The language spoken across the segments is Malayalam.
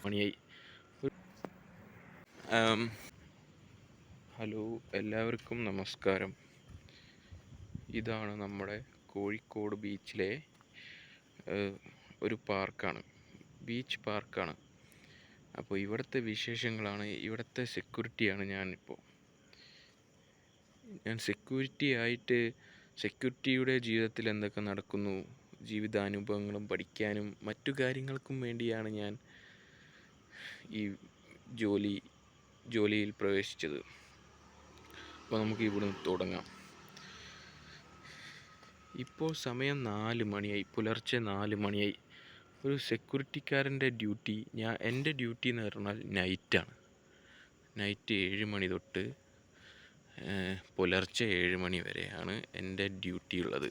മണിയായി. ഹലോ, എല്ലാവർക്കും നമസ്കാരം. ഇതാണ് നമ്മുടെ കോഴിക്കോട് ബീച്ചിലെ ഒരു പാർക്കാണ്, ബീച്ച് പാർക്കാണ്. അപ്പോൾ ഇവിടുത്തെ വിശേഷങ്ങളാണ്, ഇവിടുത്തെ സെക്യൂരിറ്റിയാണ് ഞാൻ സെക്യൂരിറ്റിയുടെ ജീവിതത്തിൽ എന്തൊക്കെ നടക്കുന്നു, ജീവിതാനുഭവങ്ങളും പഠിക്കാനും മറ്റു കാര്യങ്ങൾക്കും വേണ്ടിയാണ് ഞാൻ ഈ ജോലിയിൽ പ്രവേശിച്ചത്. അപ്പോൾ നമുക്ക് ഇവിടുന്ന് തുടങ്ങാം. ഇപ്പോൾ സമയം 4 മണിയായി, പുലർച്ചെ 4 മണിയായി. ഒരു സെക്യൂരിറ്റിക്കാരൻ്റെ എൻ്റെ ഡ്യൂട്ടി എന്ന് പറഞ്ഞാൽ നൈറ്റാണ്. നൈറ്റ് 7 മണി തൊട്ട് പുലർച്ചെ 7 മണി വരെയാണ് എൻ്റെ ഡ്യൂട്ടി ഉള്ളത്.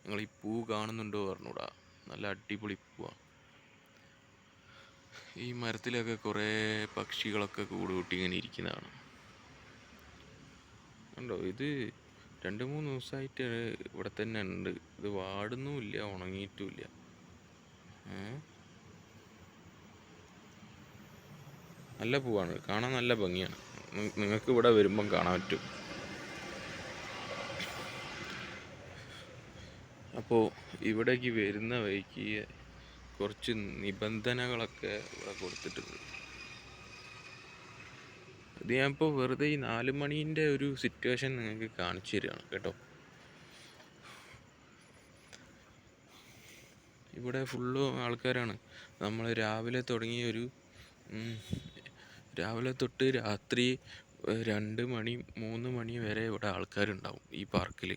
നിങ്ങൾ ഈ പൂ കാണുന്നുണ്ടോ പറഞ്ഞൂടാ, നല്ല അടിപൊളി പൂവാണ്. ഈ മരത്തിലൊക്കെ കുറേ പക്ഷികളൊക്കെ കൂടുകൂട്ടി ഇങ്ങനെ ഇരിക്കുന്നതാണ്. കണ്ടോ, ഇത് 2-3 ദിവസമായിട്ട് ഇവിടെ തന്നെ ഉണ്ട്. ഇത് വാടുന്നുമില്ല, ഉണങ്ങിയിട്ടുമില്ല. നല്ല പൂവാണ്, കാണാൻ നല്ല ഭംഗിയാണ്. നിങ്ങൾക്ക് ഇവിടെ വരുമ്പം കാണാൻ പറ്റും. അപ്പോൾ ഇവിടേക്ക് വരുന്ന വഴിക്ക് കുറച്ച് നിബന്ധനകളൊക്കെ ഇവിടെ കൊടുത്തിട്ടുണ്ട്. ഇത് ഞാനിപ്പോൾ വെറുതെ ഈ 4 മണീൻ്റെ ഒരു സിറ്റുവേഷൻ നിങ്ങൾക്ക് കാണിച്ചു തരികയാണ് കേട്ടോ. ഇവിടെ ഫുള്ളും ആൾക്കാരാണ്. നമ്മൾ രാവിലെ തൊട്ട് രാത്രി 2 മണി 3 മണി വരെ ഇവിടെ ആൾക്കാരുണ്ടാവും ഈ പാർക്കിൽ.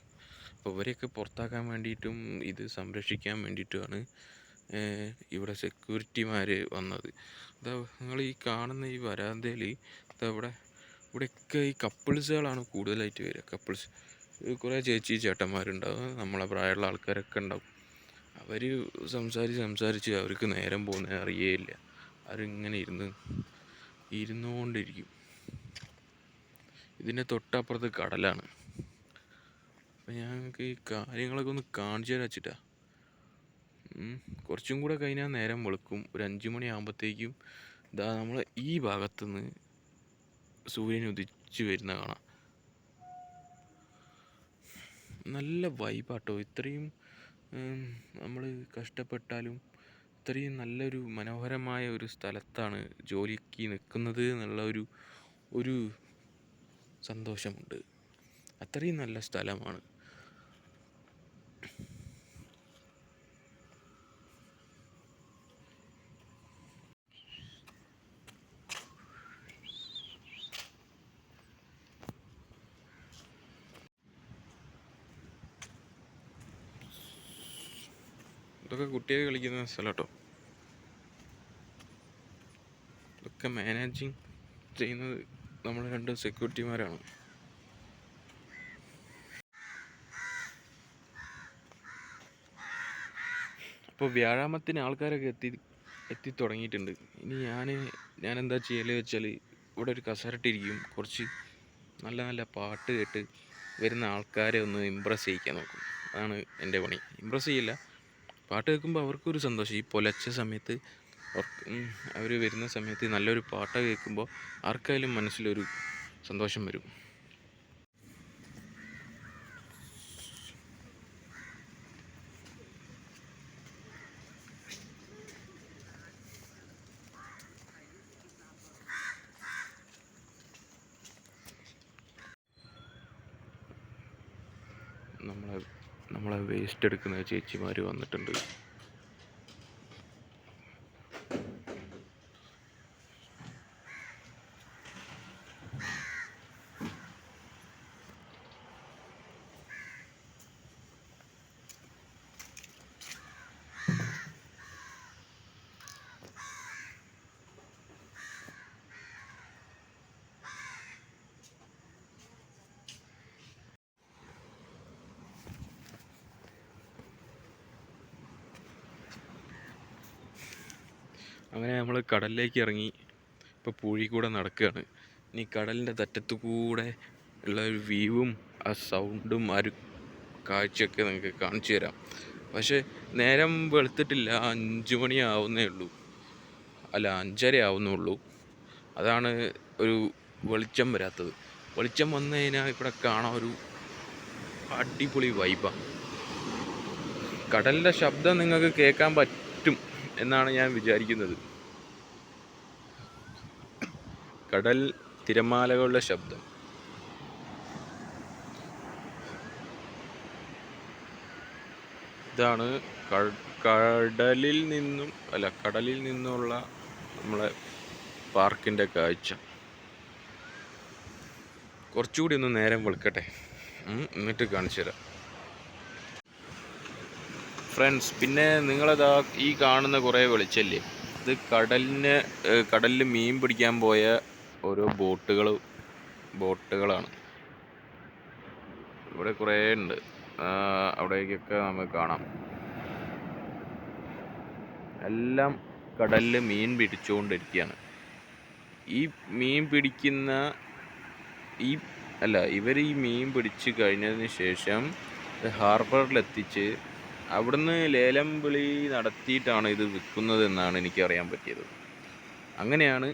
അപ്പോൾ ഇവരെയൊക്കെ പുറത്താക്കാൻ വേണ്ടിയിട്ടും ഇത് സംരക്ഷിക്കാൻ വേണ്ടിയിട്ടുമാണ് ഇവിടെ സെക്യൂരിറ്റിമാർ വന്നത്. നിങ്ങൾ ഈ കാണുന്ന ഈ വരാന്തയിൽ ഇവിടെയൊക്കെ ഈ കപ്പിൾസുകളാണ് കൂടുതലായിട്ട് വരിക. കുറേ ചേട്ടന്മാരുണ്ടാവും, നമ്മളെ പ്രായമുള്ള ആൾക്കാരൊക്കെ ഉണ്ടാവും. അവർ സംസാരിച്ച് അവർക്ക് നേരം പോകുന്നത് അറിയേയില്ല. അവരിങ്ങനെ ഇരുന്നുകൊണ്ടിരിക്കും. ഇതിൻ്റെ തൊട്ടപ്പുറത്ത് കടലാണ്. അപ്പം ഞങ്ങൾക്ക് ഈ കാര്യങ്ങളൊക്കെ ഒന്ന് കാണിച്ചു തരാൻ വെച്ചിട്ടാ. കുറച്ചും കൂടെ കഴിഞ്ഞാൽ നേരം വെളുക്കും. ഒരു 5 മണി ആകുമ്പോഴത്തേക്കും നമ്മളെ ഈ ഭാഗത്തുനിന്ന് സൂര്യൻ ഉദിച്ച് വരുന്ന കാണാം. നല്ല വൈബാട്ടോ. ഇത്രയും നമ്മൾ കഷ്ടപ്പെട്ടാലും ഇത്രയും നല്ലൊരു മനോഹരമായ ഒരു സ്ഥലത്താണ് ജോലിക്ക് നിൽക്കുന്നത് എന്നുള്ള ഒരു സന്തോഷമുണ്ട്. അത്രയും നല്ല സ്ഥലമാണ്. ഇതൊക്കെ കുട്ടികൾ കളിക്കുന്ന സ്ഥലം കേട്ടോ. ഇതൊക്കെ മാനേജിങ് ചെയ്യുന്നത് നമ്മൾ 2 സെക്യൂരിറ്റിമാരാണ്. അപ്പോൾ വ്യാഴാമത്തിന് ആൾക്കാരൊക്കെ എത്തി തുടങ്ങിയിട്ടുണ്ട്. ഇനി ഞാൻ എന്താ ചെയ്യൽ വെച്ചാൽ, ഇവിടെ ഒരു കസരട്ടിരിക്കും, കുറച്ച് നല്ല നല്ല പാട്ട് കേട്ട് വരുന്ന ആൾക്കാരെ ഒന്ന് ഇമ്പ്രസ് ചെയ്യിക്കാൻ നോക്കും. അതാണ് എൻ്റെ പണി. ഇമ്പ്രസ് ചെയ്യില്ല, പാട്ട് കേൾക്കുമ്പോൾ അവർക്കൊരു സന്തോഷം. ഈ പുലർച്ചെ സമയത്ത് അവർ വരുന്ന സമയത്ത് നല്ലൊരു പാട്ട് കേൾക്കുമ്പോൾ ആർക്കായാലും മനസ്സിലൊരു സന്തോഷം വരും. നമ്മളെ വേസ്റ്റ് എടുക്കുന്ന ചേച്ചിമാർ വന്നിട്ടുണ്ട്. അങ്ങനെ നമ്മൾ കടലിലേക്ക് ഇറങ്ങി. ഇപ്പോൾ പൂഴി കൂടെ നടക്കുകയാണ്. ഇനി കടലിൻ്റെ തറ്റത്തു കൂടെ ഉള്ള ഒരു വ്യൂവും ആ സൗണ്ടും ആ ഒരു കാഴ്ചയൊക്കെ നിങ്ങൾക്ക് കാണിച്ചു തരാം. പക്ഷേ നേരം വെളുത്തിട്ടില്ല, 5 മണി ആവുന്നേ ഉള്ളൂ. അല്ല 5:30 ആവുന്നുള്ളൂ. അതാണ് ഒരു വെളിച്ചം വരാത്തത്. വെളിച്ചം വന്നു കഴിഞ്ഞാൽ ഇവിടെ കാണാൻ ഒരു അടിപൊളി വൈബാണ്. കടലിൻ്റെ ശബ്ദം നിങ്ങൾക്ക് കേൾക്കാൻ പറ്റും എന്നാണ് ഞാൻ വിചാരിക്കുന്നത്. കടൽ തിരമാലകളുടെ ശബ്ദം. ഇതാണ് കടലിൽ നിന്നുള്ള നമ്മളെ പാർക്കിൻ്റെ കാഴ്ച. കുറച്ചുകൂടി ഒന്ന് നേരം വെളുക്കട്ടെ, എന്നിട്ട് കാണിച്ചു തരാം ഫ്രണ്ട്സ്. പിന്നെ നിങ്ങളതാ ഈ കാണുന്ന കുറേ വെളിച്ചല്ലേ, ഇത് കടലിൽ മീൻ പിടിക്കാൻ പോയ ഓരോ ബോട്ടുകളാണ്. ഇവിടെ കുറേ ഉണ്ട്, അവിടേക്കൊക്കെ നമുക്ക് കാണാം. എല്ലാം കടലിൽ മീൻ പിടിച്ചുകൊണ്ടിരിക്കുകയാണ്. ഈ മീൻ പിടിക്കുന്ന ഇവർ ഈ മീൻ പിടിച്ച് കഴിഞ്ഞതിന് ശേഷം ഹാർബറിലെത്തിച്ച് അവിടുന്ന് ലേലം വിളി നടത്തിയിട്ടാണ് ഇത് വിൽക്കുന്നതെന്നാണ് എനിക്കറിയാൻ പറ്റിയത്. അങ്ങനെയാണ്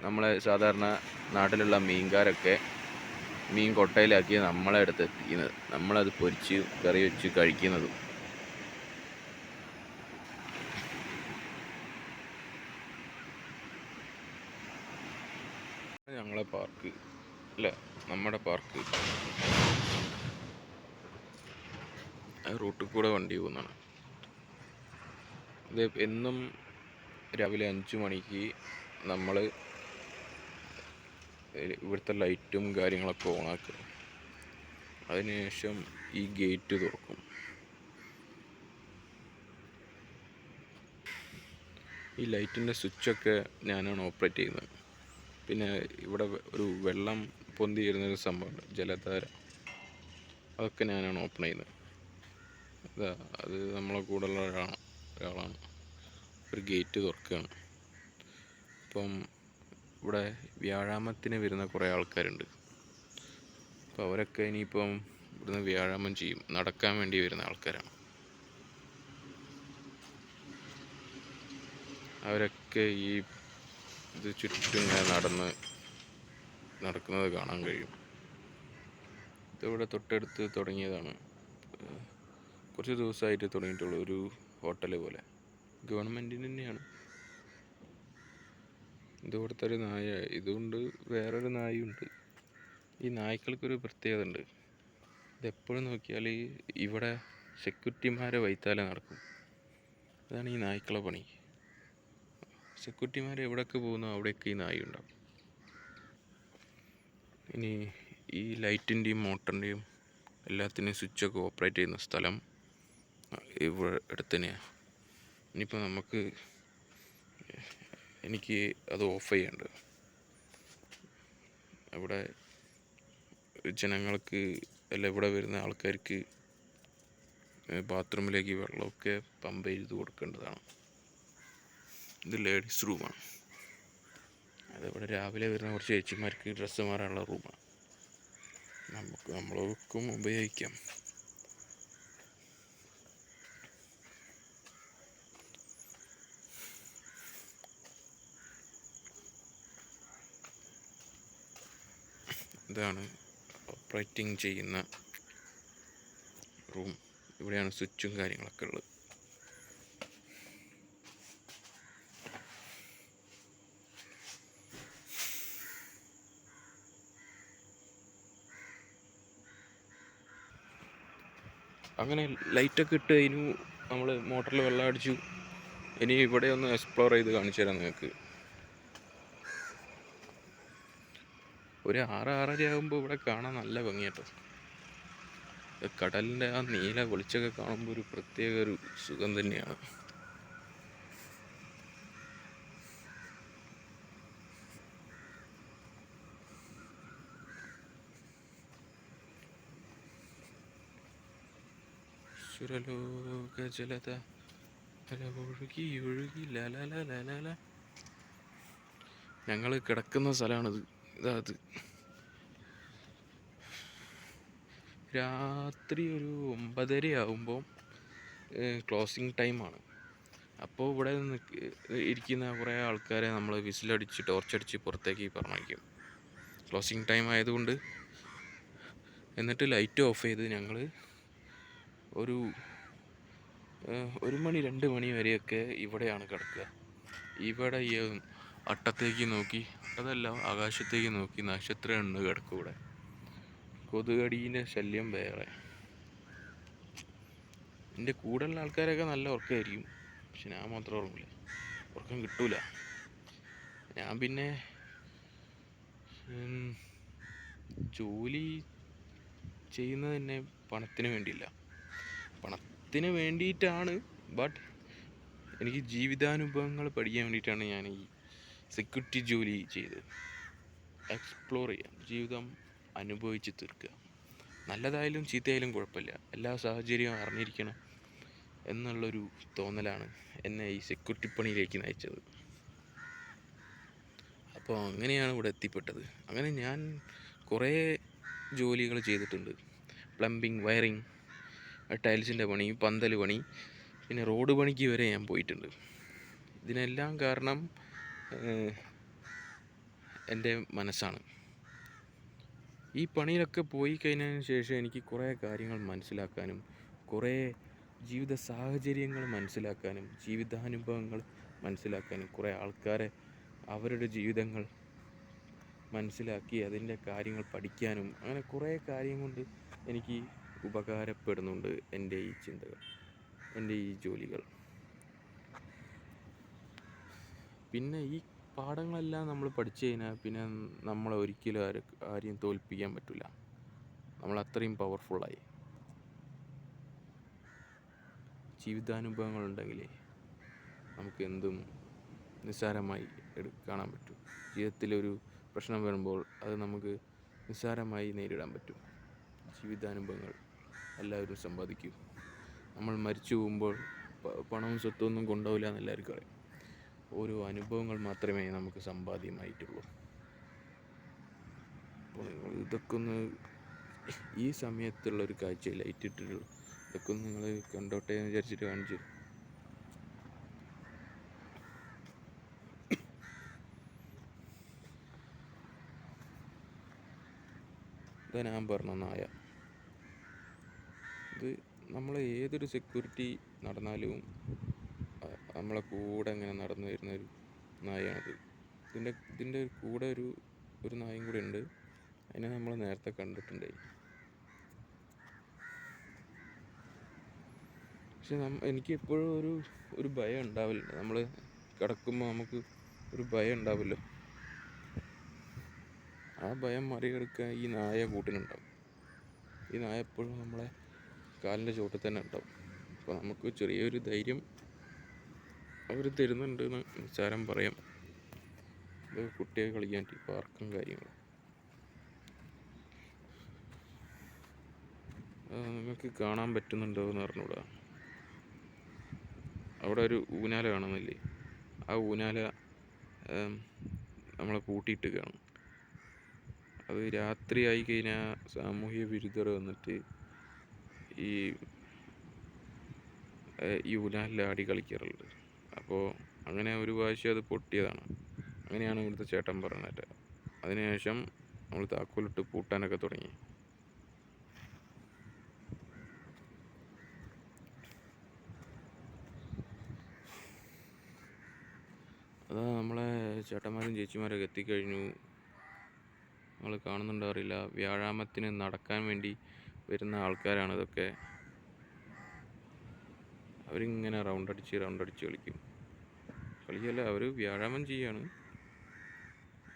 നമ്മളെ സാധാരണ നാട്ടിലുള്ള മീൻകാരൊക്കെ മീൻ കൊട്ടയിലാക്കി നമ്മളെ അടുത്ത് എത്തിക്കുന്നത്, നമ്മളത് പൊരിച്ച് കറി വെച്ച് കഴിക്കുന്നതും. ഞങ്ങളെ പാർക്ക് അല്ല, നമ്മുടെ പാർക്ക്. റൂട്ടിൽ കൂടെ വണ്ടി പോകുന്നതാണ്. ഇത് എന്നും രാവിലെ 5 മണിക്ക് നമ്മൾ ഇവിടുത്തെ ലൈറ്റും കാര്യങ്ങളൊക്കെ ഓണാക്കും. അതിനുശേഷം ഈ ഗേറ്റ് തുറക്കും. ഈ ലൈറ്റിൻ്റെ സ്വിച്ചൊക്കെ ഞാനാണ് ഓപ്പറേറ്റ് ചെയ്യുന്നത്. പിന്നെ ഇവിടെ ഒരു വെള്ളം പൊന്തി വരുന്നൊരു സംഭവമുണ്ട്, ജലധാര, അതൊക്കെ ഞാനാണ് ഓപ്പൺ ചെയ്യുന്നത്. അത് നമ്മളെ കൂടെയുള്ള ഒരാളാണ്. ഒരു ഗേറ്റ് തുറക്കുകയാണ്. ഇപ്പം ഇവിടെ വ്യാഴാമത്തിന് വരുന്ന കുറേ ആൾക്കാരുണ്ട്. അപ്പോൾ അവരൊക്കെ ഇനിയിപ്പം ഇവിടുന്ന് വ്യാഴാമം ചെയ്യും, നടക്കാൻ വേണ്ടി വരുന്ന ആൾക്കാരാണ്. അവരൊക്കെ ഈ ഇത് ചുറ്റും ഇങ്ങനെ നടക്കുന്നത് കാണാൻ കഴിയും. ഇതിവിടെ തൊട്ടടുത്ത് തുടങ്ങിയതാണ്, കുറച്ച് ദിവസമായിട്ട് തുടങ്ങിയിട്ടുള്ള ഒരു ഹോട്ടൽ പോലെ, ഗവൺമെൻറ്റിന് തന്നെയാണ്. ഇതിവിടുത്തെ ഒരു നായ, ഇതുകൊണ്ട് വേറൊരു നായുണ്ട്. ഈ നായ്ക്കൾക്കൊരു പ്രത്യേകത ഉണ്ട്, ഇതെപ്പോഴും നോക്കിയാൽ ഇവിടെ സെക്യൂരിറ്റിമാരെ വൈത്താലെ നടക്കും. അതാണ് ഈ നായ്ക്കളെ പണി. സെക്യൂരിറ്റിമാർ എവിടെയൊക്കെ പോകുന്നു അവിടെയൊക്കെ ഈ നായ ഉണ്ടാവും. ഇനി ഈ ലൈറ്റിൻ്റെയും മോട്ടറിൻ്റെയും എല്ലാത്തിൻ്റെയും സ്വിച്ചൊക്കെ ഓപ്പറേറ്റ് ചെയ്യുന്ന സ്ഥലം ഇവിടെ അടുത്ത് തന്നെയാണ്. ഇനിയിപ്പോൾ എനിക്ക് അത് ഓഫ് ചെയ്യാനുണ്ട്. ഇവിടെ ജനങ്ങൾക്ക് ഇവിടെ വരുന്ന ആൾക്കാർക്ക് ബാത്റൂമിലേക്ക് വെള്ളമൊക്കെ പമ്പ് ചെയ്ത് കൊടുക്കേണ്ടതാണ്. ഇത് ലേഡീസ് റൂമാണ്. അതിവിടെ രാവിലെ വരുന്ന കുറച്ച് ചേച്ചിമാർക്ക് ഡ്രസ്സ് മാറാനുള്ള റൂമാണ്. നമ്മൾക്കും ഉപയോഗിക്കാം. ഇതാണ് ഓപ്പറേറ്റിംഗ് ചെയ്യുന്ന റൂം. ഇവിടെയാണ് സ്വിച്ചും കാര്യങ്ങളൊക്കെ ഉള്ളത്. അങ്ങനെ ലൈറ്റൊക്കെ ഇട്ട് കഴിഞ്ഞു, നമ്മൾ മോട്ടറിൽ വെള്ളം അടിച്ചു. ഇനി ഇവിടെ ഒന്ന് എക്സ്പ്ലോർ ചെയ്ത് കാണിച്ചു തരാം നിങ്ങൾക്ക്. ഒരു 6-6:30 ആകുമ്പോൾ ഇവിടെ കാണാൻ നല്ല ഭംഗിയാട്ടോ. കടലിൻ്റെ ആ നീല വെളിച്ചമൊക്കെ കാണുമ്പോൾ ഒരു പ്രത്യേക ഒരു സുഖം തന്നെയാണ്. സുരലോക ജലത ഒഴുകി ഒഴുകി ലല. ഞങ്ങൾ കിടക്കുന്ന സ്ഥലമാണിത്. ഇതാത് രാത്രി ഒരു 9:30 ആകുമ്പോൾ ക്ലോസിങ് ടൈമാണ്. അപ്പോൾ ഇവിടെ ഇരിക്കുന്ന കുറേ ആൾക്കാരെ നമ്മൾ വിസിലടിച്ച് ടോർച്ചടിച്ച് പുറത്തേക്ക് പറഞ്ഞയക്കും, ക്ലോസിങ് ടൈം ആയതുകൊണ്ട്. എന്നിട്ട് ലൈറ്റ് ഓഫ് ചെയ്ത് ഞങ്ങൾ ഒരു 1 മണി 2 മണി വരെയൊക്കെ ഇവിടെയാണ് കിടക്കുക. ഇവിടെ ഈ അട്ടത്തേക്ക് നോക്കി, അതല്ല ആകാശത്തേക്ക് നോക്കി നക്ഷത്രം ഉണ്ട് കിടക്കും ഇവിടെ. കൊതുകടീൻ്റെ ശല്യം വേറെ. എൻ്റെ കൂടെയുള്ള ആൾക്കാരൊക്കെ നല്ല ഉറക്കമായിരിക്കും, പക്ഷെ ഞാൻ മാത്രം ഉറങ്ങില്ല, ഉറക്കം കിട്ടൂല. ഞാൻ പിന്നെ ജോലി ചെയ്യുന്നത് തന്നെ പണത്തിന് വേണ്ടിയില്ല, പണത്തിന് വേണ്ടിയിട്ടാണ്. ബട്ട് എനിക്ക് ജീവിതാനുഭവങ്ങൾ പഠിക്കാൻ വേണ്ടിയിട്ടാണ് ഞാൻ ഈ സെക്യൂരിറ്റി ജോലി ചെയ്തത്. എക്സ്പ്ലോർ ചെയ്യാം, ജീവിതം അനുഭവിച്ച് തീർക്കുക. നല്ലതായാലും ചീത്തയായാലും കുഴപ്പമില്ല, എല്ലാ സാഹചര്യവും അറിഞ്ഞിരിക്കണം എന്നുള്ളൊരു തോന്നലാണ് എന്നെ ഈ സെക്യൂരിറ്റി പണിയിലേക്ക് നയിച്ചത്. അപ്പോൾ അങ്ങനെയാണ് ഇവിടെ എത്തിപ്പെട്ടത്. അങ്ങനെ ഞാൻ കുറേ ജോലികൾ ചെയ്തിട്ടുണ്ട്. പ്ലംബിങ്, വയറിങ്, ടൈൽസിൻ്റെ പണി, പന്തൽ പണി, പിന്നെ റോഡ് പണിക്ക് വരെ ഞാൻ പോയിട്ടുണ്ട്. ഇതിനെല്ലാം കാരണം എൻ്റെ മനസ്സാണ്. ഈ പണിയിലൊക്കെ പോയി കഴിഞ്ഞതിന് ശേഷം എനിക്ക് കുറേ കാര്യങ്ങൾ മനസ്സിലാക്കാനും, കുറേ ജീവിത സാഹചര്യങ്ങൾ മനസ്സിലാക്കാനും, ജീവിതാനുഭവങ്ങൾ മനസ്സിലാക്കാനും, കുറേ ആൾക്കാരെ അവരുടെ ജീവിതങ്ങൾ മനസ്സിലാക്കി അതിൻ്റെ കാര്യങ്ങൾ പഠിക്കാനും, അങ്ങനെ കുറേ കാര്യം കൊണ്ട് എനിക്ക് ഉപകാരപ്പെടുന്നുണ്ട് എൻ്റെ ഈ ചിന്തകൾ, എൻ്റെ ഈ ജോലികൾ. പിന്നെ ഈ പാഠങ്ങളെല്ലാം നമ്മൾ പഠിച്ചു കഴിഞ്ഞാൽ പിന്നെ നമ്മളെ ഒരിക്കലും ആരെയും തോൽപ്പിക്കാൻ പറ്റില്ല. നമ്മൾ അത്രയും പവർഫുള്ളായി. ജീവിതാനുഭവങ്ങളുണ്ടെങ്കിൽ നമുക്ക് എന്തും നിസ്സാരമായി കാണാൻ പറ്റും. ജീവിതത്തിലൊരു പ്രശ്നം വരുമ്പോൾ അത് നമുക്ക് നിസ്സാരമായി നേരിടാൻ പറ്റും. ജീവിതാനുഭവങ്ങൾ എല്ലാവരും സമ്പാദിക്കും. നമ്മൾ മരിച്ചു പോകുമ്പോൾ പണവും സ്വത്തൊന്നും കൊണ്ടുപോകില്ല എന്ന് എല്ലാവർക്കും അറിയാം. ഓരോ അനുഭവങ്ങൾ മാത്രമേ നമുക്ക് സമ്പാദ്യമായിട്ടുള്ളൂ. അപ്പോൾ നിങ്ങൾ ഇതൊക്കെ ഒന്ന് ഈ സമയത്തുള്ളൊരു കാഴ്ച ലൈറ്റ് ഇട്ടിട്ടുള്ളൂ, ഇതൊക്കെ ഒന്ന് നിങ്ങൾ കണ്ടോട്ടെ എന്ന് വിചാരിച്ചിട്ട് കാണിച്ചു. ഇതാ ഞാൻ പറഞ്ഞ നായ. ഇത് നമ്മൾ ഏതൊരു സെക്യൂരിറ്റി നടന്നാലും നമ്മളെ കൂടെ ഇങ്ങനെ നടന്നു വരുന്നൊരു നായയാണത്. ഇതിൻ്റെ കൂടെ ഒരു നായും കൂടെ ഉണ്ട്. അതിനെ നമ്മൾ നേരത്തെ കണ്ടിട്ടുണ്ടായി. പക്ഷെ എനിക്ക് എപ്പോഴും ഒരു ഭയം ഉണ്ടാവില്ല. നമ്മൾ കിടക്കുമ്പോൾ നമുക്ക് ഒരു ഭയം ഉണ്ടാവുമല്ലോ. ആ ഭയം മറികടക്കാൻ ഈ നായ കൂട്ടിനുണ്ടാവും. ഈ നായ എപ്പോഴും നമ്മളെ കാലിൻ്റെ ചുവട്ടിൽ തന്നെ ഉണ്ടാവും. അപ്പോൾ നമുക്ക് ചെറിയൊരു ധൈര്യം അവർ തരുന്നുണ്ടെന്ന് നിസ്സാരം പറയാം. ഇത് കുട്ടികൾ കളിക്കാൻ പാർക്കും കാര്യങ്ങളും. നിങ്ങൾക്ക് കാണാൻ പറ്റുന്നുണ്ടോ എന്ന് അറിഞ്ഞൂടാ. അവിടെ ഒരു ഊനാല കാണുന്നില്ലേ? ആ ഊനാല നമ്മളെ പൂട്ടിയിട്ട് കാണും. അത് രാത്രിയായി കഴിഞ്ഞാൽ സാമൂഹ്യ വിരുദ്ധർ വന്നിട്ട് ഈ ഊനാലിൽ ആടി കളിക്കാറുണ്ട്. അപ്പോൾ അങ്ങനെ ഒരു പ്രാവശ്യം അത് പൊട്ടിയതാണ്. അങ്ങനെയാണ് ഇവിടുത്തെ ചേട്ടൻ പറഞ്ഞത്. അതിനുശേഷം നമ്മൾ താക്കോലിട്ട് പൂട്ടാനൊക്കെ തുടങ്ങി. അതാ നമ്മളെ ചേട്ടന്മാരും ചേച്ചിമാരൊക്കെ എത്തിക്കഴിഞ്ഞു. നമ്മൾ കാണുന്നുണ്ടോ അറിയില്ല. വ്യാഴാമത്തിന് നടക്കാൻ വേണ്ടി വരുന്ന ആൾക്കാരാണ് ഇതൊക്കെ. അവരിങ്ങനെ റൗണ്ടടിച്ച് കളിക്കല്ല, അവർ വ്യായാമം ചെയ്യാണ്.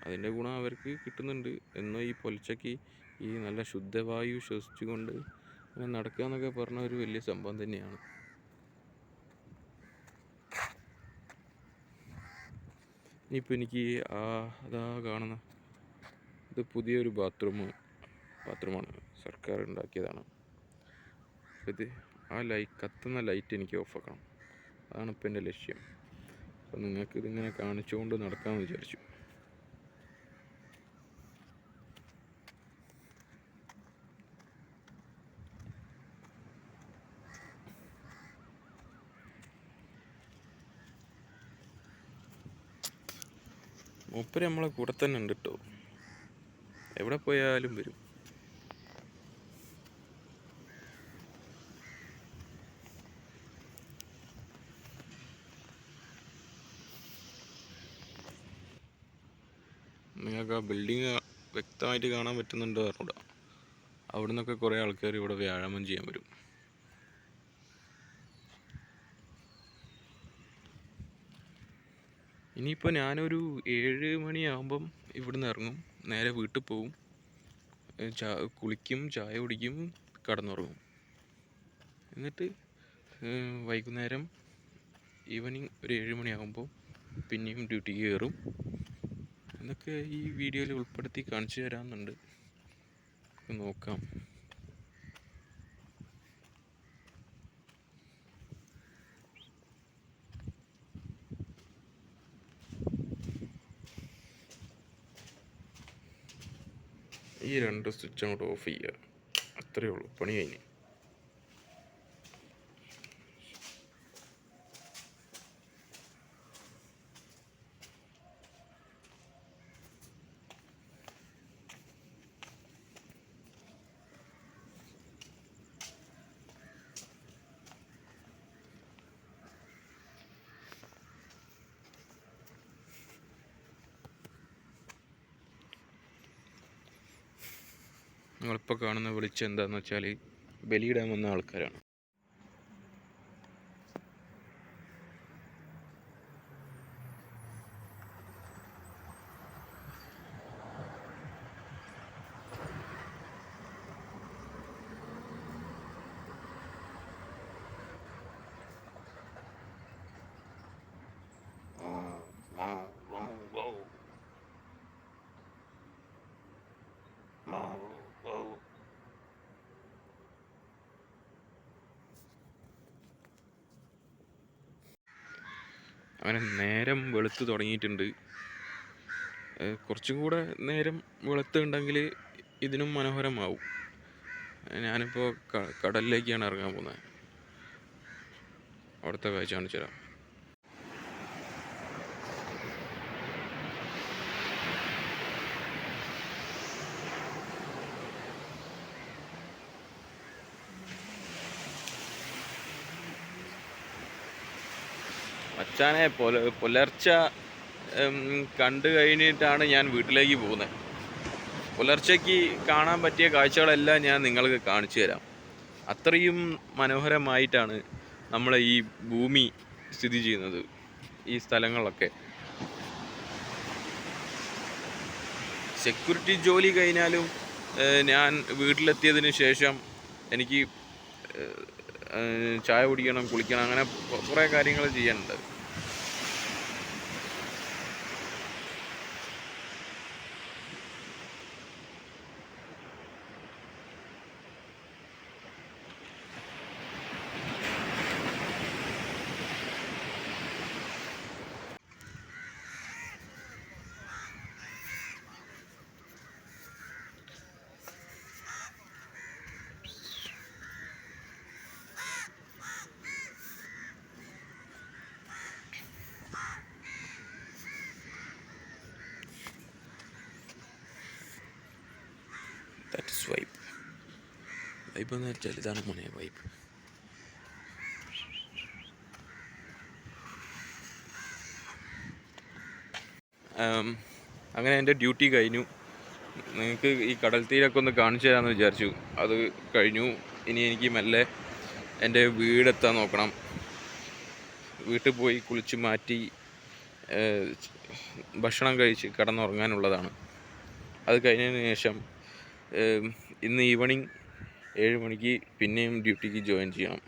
അതിൻ്റെ ഗുണം അവർക്ക് കിട്ടുന്നുണ്ട്. എന്നോ ഈ പൊലച്ചയ്ക്ക് ഈ നല്ല ശുദ്ധവായു ശ്വസിച്ചുകൊണ്ട് അങ്ങനെ നടക്കുക എന്നൊക്കെ പറഞ്ഞ ഒരു വലിയ സംഭവം തന്നെയാണ്. ഇനിയിപ്പോൾ എനിക്ക് അതാ കാണുന്ന ഇത് പുതിയൊരു ബാത്റൂമാണ്, സർക്കാർ ഉണ്ടാക്കിയതാണ്. ഇത് കത്തുന്ന ലൈറ്റ് എനിക്ക് ഓഫാക്കണം. അതാണ് ഇപ്പോൾ എൻ്റെ ലക്ഷ്യം. അപ്പോൾ നിങ്ങൾക്ക് ഇതിങ്ങനെ കാണിച്ചുകൊണ്ട് നടക്കാമെന്ന് വിചാരിച്ചു. മൂപ്പര് നമ്മളെ കൂടെ തന്നെ ഉണ്ട് കേട്ടോ, എവിടെ പോയാലും വരും. നിങ്ങൾക്ക് ആ ബിൽഡിങ് വ്യക്തമായിട്ട് കാണാൻ പറ്റുന്നുണ്ടോ അറിഞ്ഞൂടാ. അവിടെ നിന്നൊക്കെ കുറേ ആൾക്കാർ ഇവിടെ വ്യായാമം ചെയ്യാൻ വരും. ഇനിയിപ്പോൾ ഞാനൊരു 7 മണിയാകുമ്പം ഇവിടുന്ന് ഇറങ്ങും, നേരെ വീട്ടിൽ പോവും, കുളിക്കും, ചായ കുടിക്കും, കിടന്നുറങ്ങും. എന്നിട്ട് വൈകുന്നേരം ഈവനിങ് ഒരു 7 മണിയാകുമ്പോൾ പിന്നെയും ഡ്യൂട്ടിക്ക് കയറും. എന്നൊക്കെ ഈ വീഡിയോയിൽ ഉൾപ്പെടുത്തി കാണിച്ചു തരാമെന്നുണ്ട്, നോക്കാം. ഈ 2 സ്വിച്ച് അങ്ങോട്ട് ഓഫ് ചെയ്യുക, അത്രയേ ഉള്ളൂ, പണി കഴിഞ്ഞ്. നിങ്ങളിപ്പോൾ കാണുന്ന വെളിച്ചം എന്താണെന്ന് വെച്ചാൽ ബലിയിടാൻ വന്ന ആൾക്കാരാണ്. അങ്ങനെ നേരം വെളുത്ത് തുടങ്ങിയിട്ടുണ്ട്. കുറച്ചും കൂടെ നേരം വെളുത്തുണ്ടെങ്കിൽ ഇതിനും മനോഹരമാവും. ഞാനിപ്പോൾ കടലിലേക്കാണ് ഇറങ്ങാൻ പോകുന്നത്. അവിടുത്തെ കാഴ്ച കാണിച്ചു തരാം. അച്ഛനെ പുലർച്ചെ കണ്ടു കഴിഞ്ഞിട്ടാണ് ഞാൻ വീട്ടിലേക്ക് പോകുന്നത്. പുലർച്ചയ്ക്ക് കാണാൻ പറ്റിയ കാഴ്ചകളെല്ലാം ഞാൻ നിങ്ങൾക്ക് കാണിച്ചു തരാം. അത്രയും മനോഹരമായിട്ടാണ് നമ്മളെ ഈ ഭൂമി സ്ഥിതി ചെയ്യുന്നത്, ഈ സ്ഥലങ്ങളൊക്കെ. സെക്യൂരിറ്റി ജോലി കഴിഞ്ഞാലും ഞാൻ വീട്ടിലെത്തിയതിന് ശേഷം എനിക്ക് ചായ കുടിക്കണം, കുളിക്കണം, അങ്ങനെ കുറേ കാര്യങ്ങൾ ചെയ്യാനുണ്ട്. That's vibe. വൈബ് എന്ന് വെച്ചാൽ ഇതാണ് മോനെ വൈബ്. അങ്ങനെ എൻ്റെ ഡ്യൂട്ടി കഴിഞ്ഞു. നിങ്ങൾക്ക് ഈ കടൽ തീരമൊക്കെ ഒന്ന് കാണിച്ചു തരാമെന്ന് വിചാരിച്ചു. അത് കഴിഞ്ഞു. ഇനി എനിക്ക് മെല്ലെ എൻ്റെ വീടെത്താൻ നോക്കണം. വീട്ടിൽ പോയി കുളിച്ച് മാറ്റി ഭക്ഷണം കഴിച്ച് കിടന്നുറങ്ങാനുള്ളതാണ്. അത് കഴിഞ്ഞതിന് ശേഷം ഇന്ന് ഈവനിങ് 7 മണിക്ക് പിന്നെയും ഡ്യൂട്ടിക്ക് ജോയിൻ ചെയ്യണം.